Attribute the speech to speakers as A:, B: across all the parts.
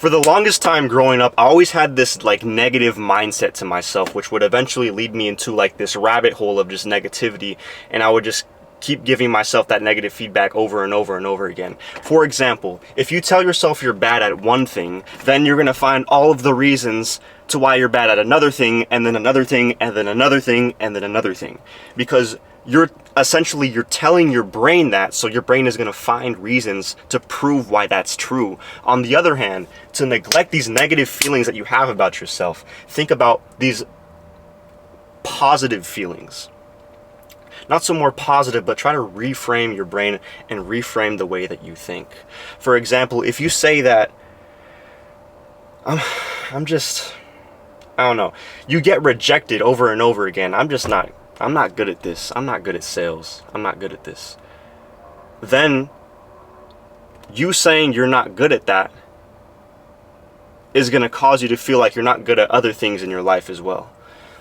A: For the longest time growing up, I always had this like negative mindset to myself, which would eventually lead me into like this rabbit hole of just negativity, and I would just keep giving myself that negative feedback over and over and over again. For example, if you tell yourself you're bad at one thing, then you're going to find all of the reasons to why you're bad at another thing, and then another thing, and then another thing, and then another thing. Because you're telling your brain that, so your brain is going to find reasons to prove why that's true. On the other hand, to neglect these negative feelings that you have about yourself, think about these positive feelings. Not so more positive, but try to reframe your brain and reframe the way that you think. For example, if you say that, I don't know, you get rejected over and over again. I'm not good at this. I'm not good at sales. I'm not good at this. Then you saying you're not good at that is going to cause you to feel like you're not good at other things in your life as well.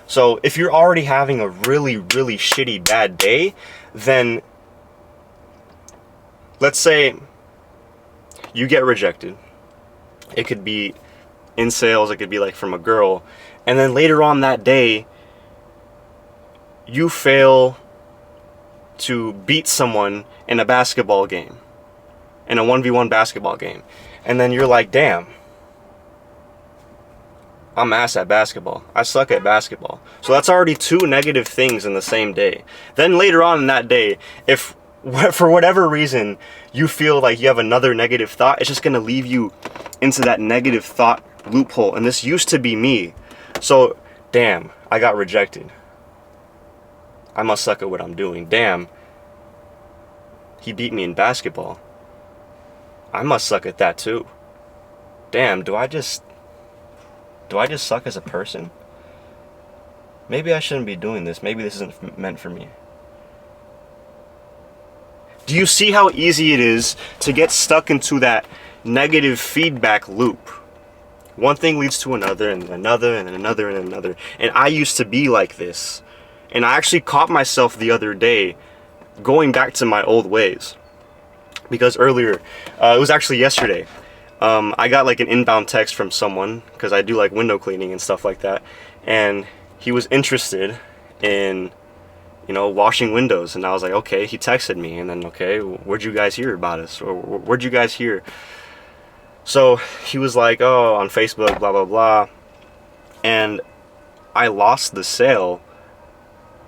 A: So if you're already having a really, really shitty bad day, then let's say you get rejected. It could be in sales, it could be like from a girl. And then later on that day, you fail to beat someone in a basketball game, in a 1v1 basketball game. And then you're like, damn, I'm ass at basketball. I suck at basketball. So that's already two negative things in the same day. Then later on in that day, if for whatever reason you feel like you have another negative thought, it's just going to leave you into that negative thought loophole. And this used to be me. So, damn, I got rejected. I must suck at what I'm doing. Damn, he beat me in basketball. I must suck at that too. Damn, do I just suck as a person? Maybe I shouldn't be doing this. Maybe this isn't meant for me. Do you see how easy it is to get stuck into that negative feedback loop? One thing leads to another, and another, and another, and another. And I used to be like this. And I actually caught myself the other day going back to my old ways. Because earlier, it was actually yesterday, I got like an inbound text from someone, because I do like window cleaning and stuff like that, and he was interested in, washing windows. And I was like, okay. He texted me, and then, okay, where'd you guys hear about us? Or where'd you guys hear? So he was like, oh, on Facebook, blah, blah, blah. And I lost the sale,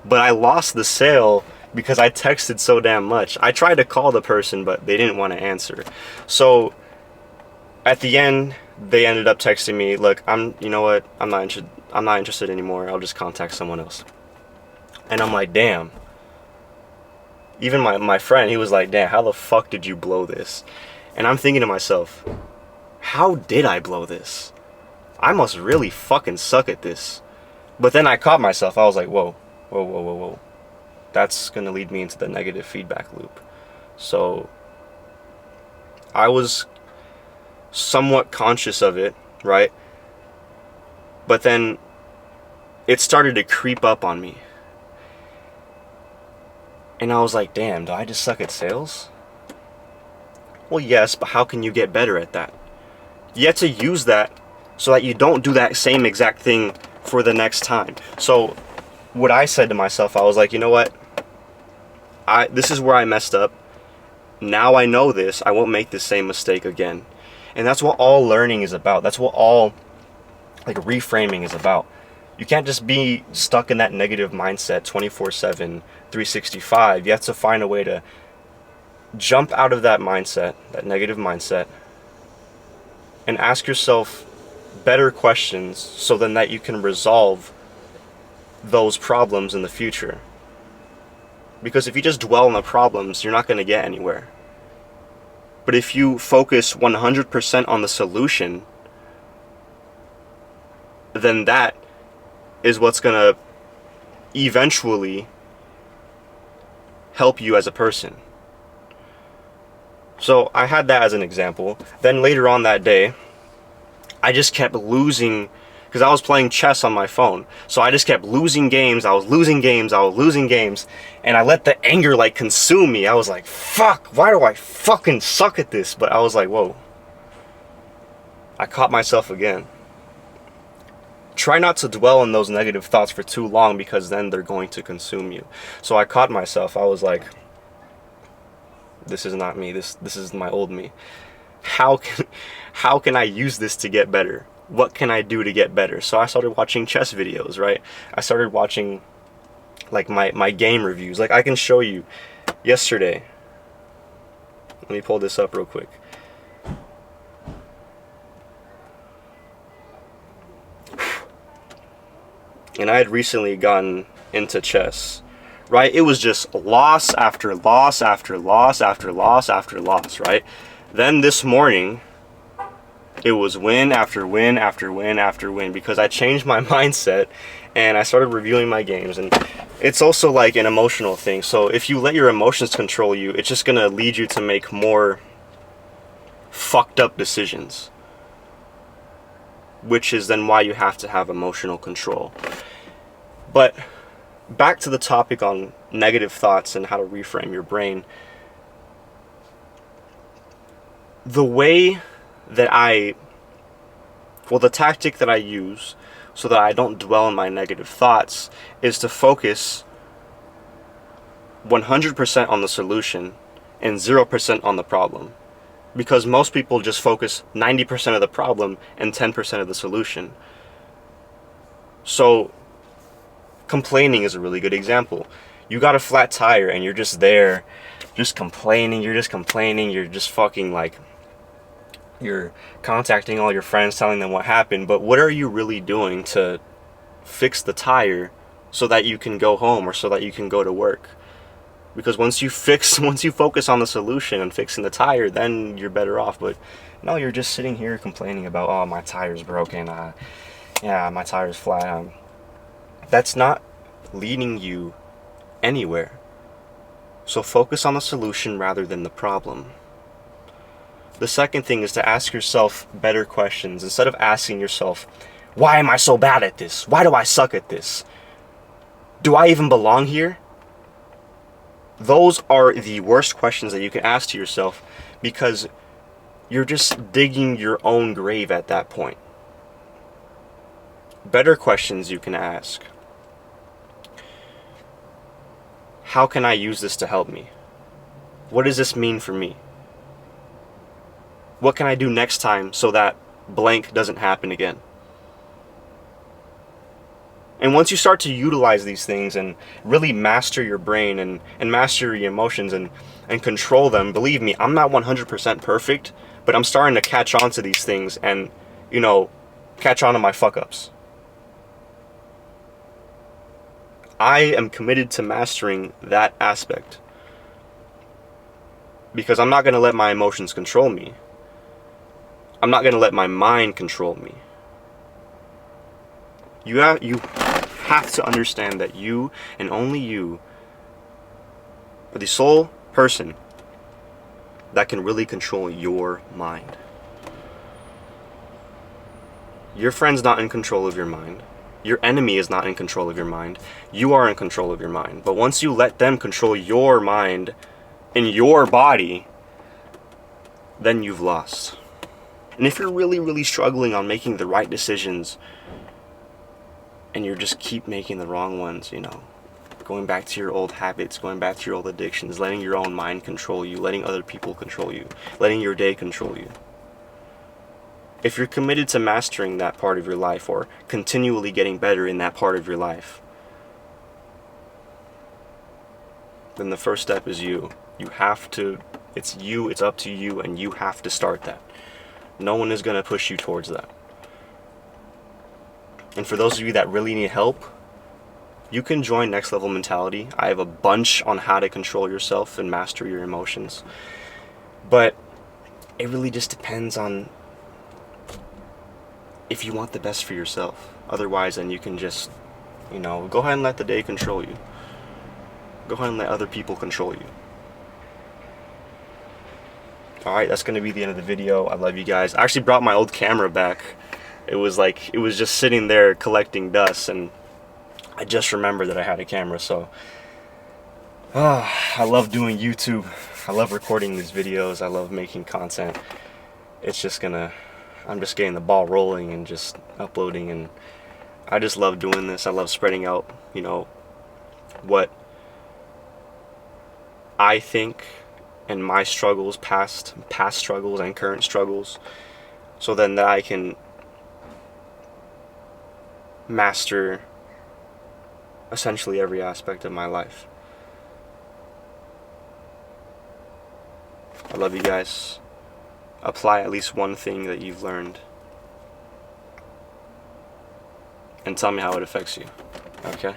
A: but I lost the sale because I texted so damn much. I tried to call the person, but they didn't want to answer. So at the end, they ended up texting me, look, you know what, I'm not interested anymore. I'll just contact someone else. And I'm like, damn. Even my friend, he was like, damn, how the fuck did you blow this? And I'm thinking to myself, how did I blow this? I must really fucking suck at this. But then I caught myself. I was like, whoa. That's gonna lead me into the negative feedback loop. So I was somewhat conscious of it, right? But then it started to creep up on me. And I was like, damn, do I just suck at sales? Well, yes, but how can you get better at that? You have to use that so that you don't do that same exact thing for the next time. So what I said to myself, I was like, you know what? This is where I messed up. Now I know this. I won't make the same mistake again. And that's what all learning is about. That's what all reframing is about. You can't just be stuck in that negative mindset 24/7, 365. You have to find a way to jump out of that mindset, that negative mindset, and ask yourself better questions so then that you can resolve those problems in the future. Because if you just dwell on the problems, you're not going to get anywhere. But if you focus 100% on the solution, then that is what's going to eventually help you as a person. So I had that as an example. Then later on that day, I just kept losing, because I was playing chess on my phone. So I just kept losing games. I was losing games. And I let the anger consume me. I was like, fuck, why do I fucking suck at this? But I was like, whoa. I caught myself again. Try not to dwell on those negative thoughts for too long, because then they're going to consume you. So I caught myself. I was like, this is not me. This is my old me. How can I use this to get better? What can I do to get better? So I started watching chess videos, right? I started watching like my game reviews. Like I can show you yesterday. Let me pull this up real quick. And I had recently gotten into chess, right? It was just loss after loss after loss after loss after loss, right? Then this morning, it was win after win after win after win, because I changed my mindset and I started reviewing my games. And it's also like an emotional thing. So if you let your emotions control you, it's just gonna lead you to make more fucked up decisions, which is then why you have to have emotional control. But back to the topic on negative thoughts and how to reframe your brain. The way that the tactic that I use so that I don't dwell on my negative thoughts is to focus 100% on the solution and 0% on the problem. Because most people just focus 90% of the problem and 10% of the solution. So complaining is a really good example. You got a flat tire and you're just there, just complaining, you're just fucking like, you're contacting all your friends, telling them what happened, but what are you really doing to fix the tire so that you can go home or so that you can go to work? Because once you focus on the solution and fixing the tire, then you're better off. But no, you're just sitting here complaining about, oh, my tire's broken, yeah, my tire's flat. That's not leading you anywhere. So focus on the solution rather than the problem. The second thing is to ask yourself better questions. Instead of asking yourself, why am I so bad at this? Why do I suck at this? Do I even belong here? Those are the worst questions that you can ask to yourself, because you're just digging your own grave at that point. Better questions you can ask. How can I use this to help me? What does this mean for me? What can I do next time so that blank doesn't happen again? And once you start to utilize these things and really master your brain and master your emotions and control them, believe me, I'm not 100% perfect, but I'm starting to catch on to these things and, catch on to my fuck-ups. I am committed to mastering that aspect, because I'm not going to let my emotions control me. I'm not going to let my mind control me. You have to understand that you and only you are the sole person that can really control your mind. Your friend's not in control of your mind. Your enemy is not in control of your mind. You are in control of your mind. But once you let them control your mind and your body, then you've lost. And if you're really, really struggling on making the right decisions, and you just keep making the wrong ones, going back to your old habits, going back to your old addictions, letting your own mind control you, letting other people control you, letting your day control you. If you're committed to mastering that part of your life or continually getting better in that part of your life, then the first step is you. It's you, it's up to you, and you have to start that. No one is going to push you towards that. And for those of you that really need help, you can join Next Level Mentality. I have a bunch on how to control yourself and master your emotions. But it really just depends on if you want the best for yourself. Otherwise, then you can just, go ahead and let the day control you. Go ahead and let other people control you. Alright, that's going to be the end of the video. I love you guys. I actually brought my old camera back. It was just sitting there collecting dust, and I just remembered that I had a camera. So I love doing YouTube. I love recording these videos. I love making content. It's just gonna I'm just getting the ball rolling and just uploading, and I just love doing this. I love spreading out, you know, what I think and my struggles, past struggles and current struggles, so then that I can master essentially every aspect of my life. I love you guys. Apply at least one thing that you've learned and tell me how it affects you. Okay?